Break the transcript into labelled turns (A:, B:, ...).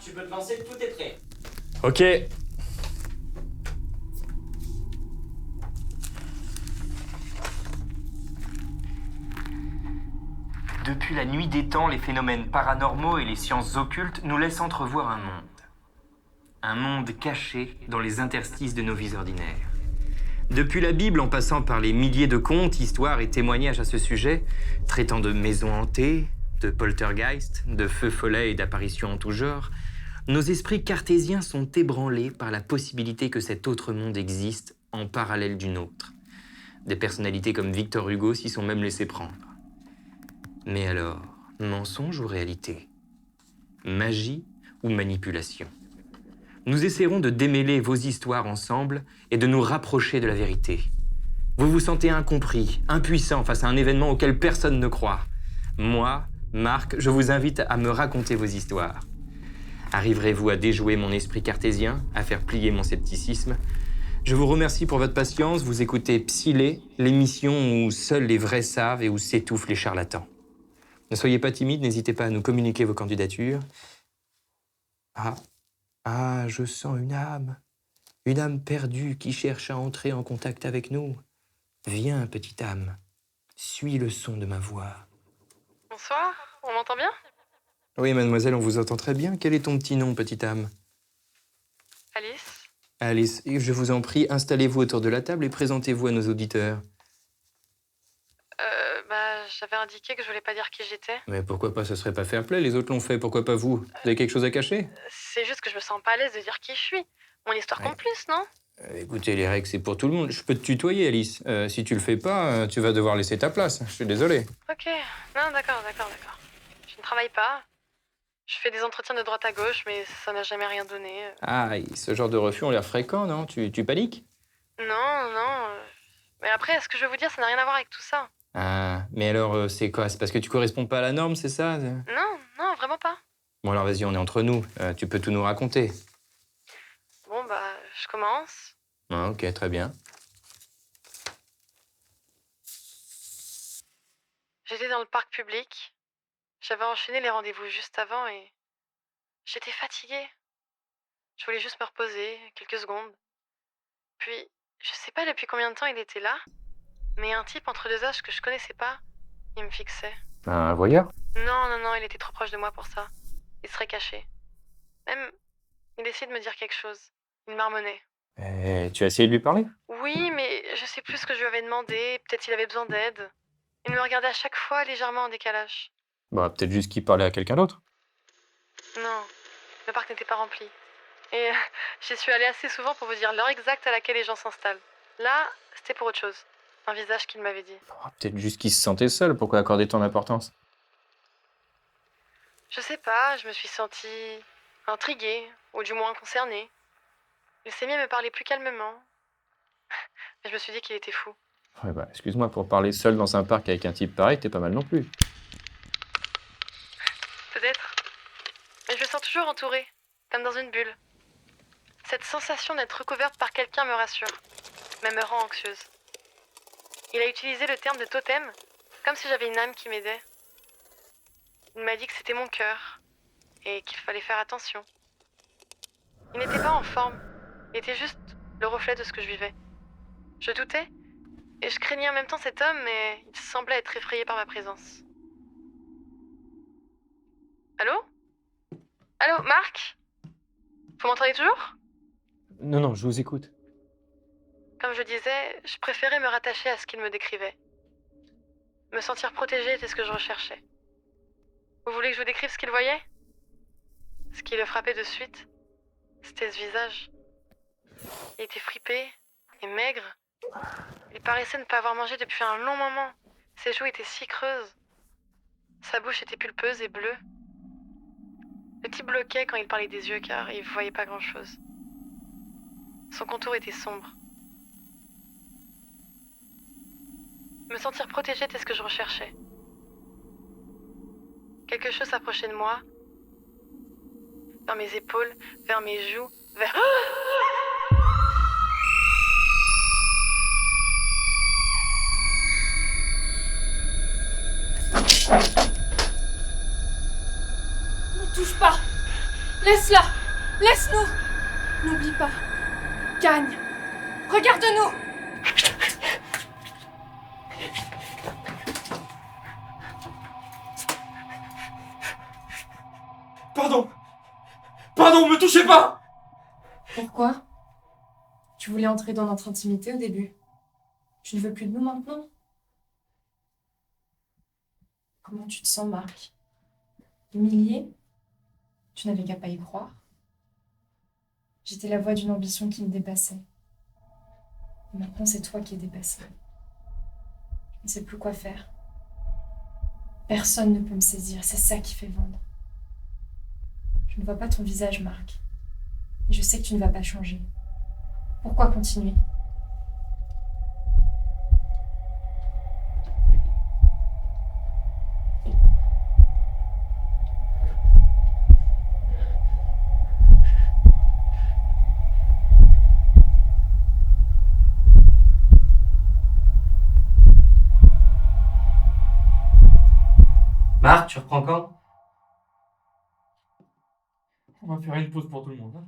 A: Marc, tu peux te lancer, tout est prêt.
B: Ok.
C: Depuis la nuit des temps, les phénomènes paranormaux et les sciences occultes nous laissent entrevoir un monde. Un monde caché dans les interstices de nos vies ordinaires. Depuis la Bible, en passant par les milliers de contes, histoires et témoignages à ce sujet, traitant de maisons hantées, de poltergeists, de feux follets et d'apparitions en tout genre, nos esprits cartésiens sont ébranlés par la possibilité que cet autre monde existe en parallèle du nôtre. Des personnalités comme Victor Hugo s'y sont même laissés prendre. Mais alors, mensonge ou réalité? Magie ou manipulation? Nous essaierons de démêler vos histoires ensemble et de nous rapprocher de la vérité. Vous vous sentez incompris, impuissant face à un événement auquel personne ne croit. Moi, Marc, je vous invite à me raconter vos histoires. Arriverez-vous à déjouer mon esprit cartésien, à faire plier mon scepticisme? Je vous remercie pour votre patience. Vous écoutez Psylé, l'émission où seuls les vrais savent et où s'étouffent les charlatans. Ne soyez pas timide, n'hésitez pas à nous communiquer vos candidatures. Ah, je sens une âme perdue qui cherche à entrer en contact avec nous. Viens, petite âme, suis le son de ma voix.
D: Bonsoir, on m'entend bien?
B: Oui, mademoiselle, on vous entend très bien. Quel est ton petit nom, petite âme?
D: Alice?
B: Alice, je vous en prie, installez-vous autour de la table et présentez-vous à nos auditeurs.
D: J'avais indiqué que je voulais pas dire qui j'étais.
B: Mais pourquoi pas, ce serait pas fair-play, les autres l'ont fait, pourquoi pas vous? Vous avez quelque chose à cacher?
D: C'est juste que je me sens pas à l'aise de dire qui je suis. Mon histoire
B: Ouais.
D: compte plus, non?
B: Écoutez, les règles, c'est pour tout le monde. Je peux te tutoyer, Alice. Si tu le fais pas, tu vas devoir laisser ta place. Je suis désolé.
D: Ok, non, d'accord. Je ne travaille pas. Je fais des entretiens de droite à gauche, mais ça n'a jamais rien donné.
B: Ah, ce genre de refus ont l'air fréquent, non? Tu paniques?
D: Non. Mais après, ce que je veux vous dire, ça n'a rien à voir avec tout ça.
B: Ah, mais alors, c'est quoi? C'est parce que tu corresponds pas à la norme, c'est ça?
D: Non, vraiment pas.
B: Bon, alors vas-y, on est entre nous. Tu peux tout nous raconter.
D: Bon, je commence.
B: Ah, ok, très bien.
D: J'étais dans le parc public. J'avais enchaîné les rendez-vous juste avant et j'étais fatiguée. Je voulais juste me reposer quelques secondes. Puis, je sais pas depuis combien de temps il était là, mais un type entre deux âges que je connaissais pas, il me fixait.
B: Un voyeur?
D: Non, il était trop proche de moi pour ça. Il serait caché. Même, il essayait de me dire quelque chose. Il marmonnait.
B: Tu as essayé de lui parler?
D: Oui, mais je sais plus ce que je lui avais demandé. Peut-être il avait besoin d'aide. Il me regardait à chaque fois légèrement en décalage.
B: Bah, peut-être juste qu'il parlait à quelqu'un d'autre.
D: Non, le parc n'était pas rempli. Et j'y suis allée assez souvent pour vous dire l'heure exacte à laquelle les gens s'installent. Là, c'était pour autre chose. Un visage qu'il m'avait dit.
B: Peut-être juste qu'il se sentait seul. Pourquoi accorder tant d'importance?
D: Je sais pas, je me suis sentie intriguée, ou du moins concernée. Il s'est mis à me parler plus calmement. Mais je me suis dit qu'il était fou.
B: Ouais, bah, excuse-moi, pour parler seul dans un parc avec un type pareil, t'es pas mal non plus.
D: Peut-être. Mais je me sens toujours entourée, comme dans une bulle. Cette sensation d'être recouverte par quelqu'un me rassure, mais me rend anxieuse. Il a utilisé le terme de totem, comme si j'avais une âme qui m'aidait. Il m'a dit que c'était mon cœur, et qu'il fallait faire attention. Il n'était pas en forme, il était juste le reflet de ce que je vivais. Je doutais, et je craignais en même temps cet homme, mais il semblait être effrayé par ma présence. Allô? Allô, Marc? Vous m'entendez toujours?
B: Non, je vous écoute.
D: Comme je disais, je préférais me rattacher à ce qu'il me décrivait. Me sentir protégée était ce que je recherchais. Vous voulez que je vous décrive ce qu'il voyait? Ce qui le frappait de suite, c'était ce visage. Il était fripé et maigre. Il paraissait ne pas avoir mangé depuis un long moment. Ses joues étaient si creuses. Sa bouche était pulpeuse et bleue. Le type bloquait quand il parlait des yeux car il ne voyait pas grand-chose. Son contour était sombre. Me sentir protégée était ce que je recherchais. Quelque chose s'approchait de moi, vers mes épaules, vers mes joues, vers...
E: Ne touche pas!
D: Laisse-la! Laisse-nous! N'oublie pas. Gagne! Regarde-nous!
A: Pardon! Pardon, me touchez pas!
D: Pourquoi? Tu voulais entrer dans notre intimité au début. Tu ne veux plus de nous maintenant? Comment tu te sens, Marc? Humilié? Tu n'avais qu'à pas y croire. J'étais la voix d'une ambition qui me dépassait. Et maintenant, c'est toi qui es dépassé. Je ne sais plus quoi faire. Personne ne peut me saisir, c'est ça qui fait vendre. Je ne vois pas ton visage, Marc. Et je sais que tu ne vas pas changer. Pourquoi continuer?
C: Marc, tu reprends quand?
A: On va faire une pause pour tout le monde. Hein.